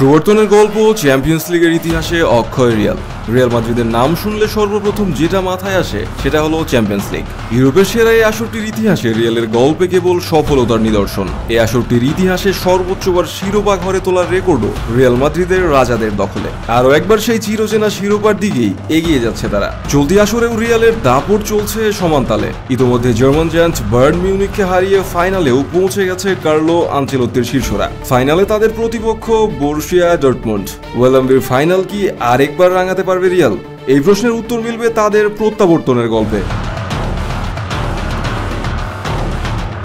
প্রবর্তনের গল্প চ্যাম্পিয়ন্স লিগের ইতিহাসে অক্ষয় রিয়াল মাদ্রিদের নাম শুনলে সর্বপ্রথম যেটা মাথায় আসে সেটা হলো চ্যাম্পিয়ন্স লিগ। ইউরোপের সেরা এই আসরটির ইতিহাসে রিয়ালের গল্পে কেবল সফলতার নিদর্শন। এই আসরটির ইতিহাসে সর্বোচ্চবার শিরোপা ঘরে তোলার রেকর্ডও রিয়াল মাদ্রিদের রাজাদের দখলে। আরও একবার সেই চিরচেনা শিরোপার দিকেই এগিয়ে যাচ্ছে তারা। চলতি আসরেও রিয়ালের দাপট চলছে সমান তালে। ইতোমধ্যে জার্মান জায়ান্ট বায়ার্ন মিউনিখকে হারিয়ে ফাইনালেও পৌঁছে গেছে কার্লো আনচেলত্তির শিষ্যরা। ফাইনালে তাদের প্রতিপক্ষ বরুসিয়া ডর্টমুন্ড। ওয়েলম্বির ফাইনাল কি আরেকবার রাঙাতে পারবে রিয়াল? এই প্রশ্নের উত্তর মিলবে তাদের প্রত্যাবর্তনের গল্পে।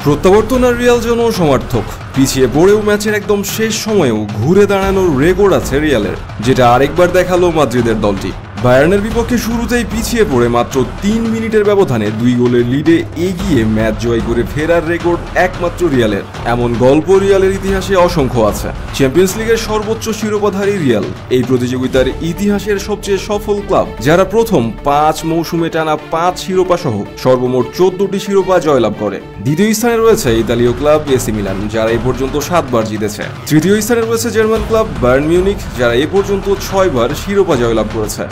প্রত্যাবর্তন আর রিয়াল যেন সমর্থক। পিছিয়ে পড়েও ম্যাচের একদম শেষ সময়েও ঘুরে দাঁড়ানোর রেকর্ড আছে রিয়ালের, যেটা আরেকবার দেখালো মাদ্রিদের দলটি। বায়ার্নের বিপক্ষে শুরুতেই পিছিয়ে পড়ে মাত্র 3 মিনিটের ব্যবধানে 2 গোলের লিডে এগিয়ে ম্যাচ জয় করে ফেরার রেকর্ড একমাত্র রিয়ালের। এমন গল্প রিয়ালের ইতিহাসে অসংখ্য আছে। চ্যাম্পিয়ন্স লিগের সর্বোচ্চ শিরোপাধারী রিয়াল এই প্রতিযোগিতার ইতিহাসের সবচেয়ে সফল ক্লাব, যারা প্রথম 5 মৌসুমে টানা 5 শিরোপা সহ সর্বমোট 14টি শিরোপা জয়লাভ করে। দ্বিতীয় স্থানে রয়েছে ইতালীয় ক্লাব এসি মিলান, যারা এ পর্যন্ত 7 বার জিতেছে। তৃতীয় স্থানে রয়েছে জার্মান ক্লাব বায়ার্ন মিউনিখ, যারা এ পর্যন্ত 6 বার শিরোপা জয়লাভ করেছে।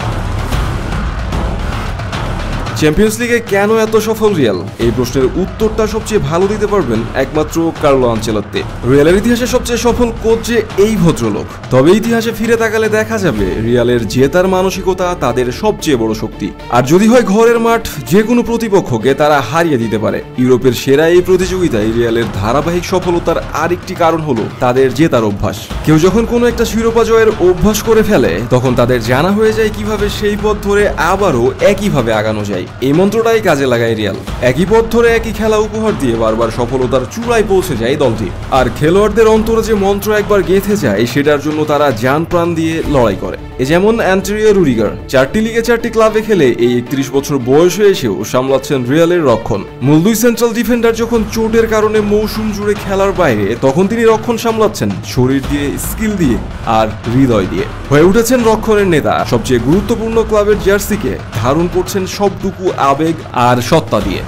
চ্যাম্পিয়ন্স লিগে কেন এত সফল রিয়াল? এই প্রশ্নের উত্তরটা সবচেয়ে ভালো দিতে পারবেন একমাত্র কার্লো আনচেলত্তি। রিয়ালের ইতিহাসে সবচেয়ে সফল কোচ যে এই ভদ্রলোক। তবে ইতিহাসে ফিরে তাকালে দেখা যাবে রিয়ালের জেতার মানসিকতা তাদের সবচেয়ে বড় শক্তি। আর যদি হয় ঘরের মাঠ, যে কোনো প্রতিপক্ষকে তারা হারিয়ে দিতে পারে। ইউরোপের সেরা এই প্রতিযোগিতায় রিয়ালের ধারাবাহিক সফলতার আরেকটি কারণ হলো তাদের জেতার অভ্যাস। কেউ যখন কোনো একটা শিরোপা জয়ের অভ্যাস করে ফেলে, তখন তাদের জানা হয়ে যায় কিভাবে সেই পথ ধরে আবারও একইভাবে আগানো যায়। এই মন্ত্রটাই কাজে লাগায় রিয়াল। একই পথ ধরে একই খেলা উপহার দিয়ে বারবার সফলতার চূড়ায় পৌঁছে যায় দলটি। আর খেলোয়াড়দের অন্তরে যে মন্ত্র একবার গেঁথে যায়, সেটার জন্য তারা জান প্রাণ দিয়ে লড়াই করে। যেমন অ্যান্টোনিও রুডিগার 4টি লিগে 4টি ক্লাবে খেলে এই 31 বছর বয়সে এসেও সামলাচ্ছেন রিয়ালের রক্ষণ। মূল 2 সেন্ট্রাল ডিফেন্ডার যখন চোটের কারণে মৌসুম জুড়ে খেলার বাইরে, তখন তিনি রক্ষণ সামলাচ্ছেন শরীর দিয়ে, স্কিল দিয়ে আর হৃদয় দিয়ে। হয়ে উঠেছেন রক্ষণের নেতা। সবচেয়ে গুরুত্বপূর্ণ ক্লাবের জার্সিকে ধারণ করছেন সবটুকু আবেগ আর সত্তা দিয়ে।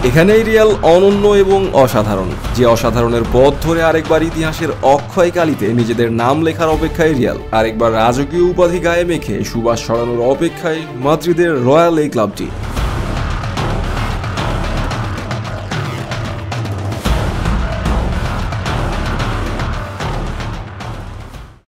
এখানেই রিয়াল অনন্য এবং অসাধারণ। যে অসাধারণের পথ ধরে আরেকবার ইতিহাসের অক্ষয় কালিতে নিজেদের নাম লেখার অপেক্ষায় রিয়াল, আরেকবার রাজকীয় উপাধি গায়ে মেখে সুবাস ছড়ানোর অপেক্ষায় মাদ্রিদের রয়্যাল এই ক্লাবটি।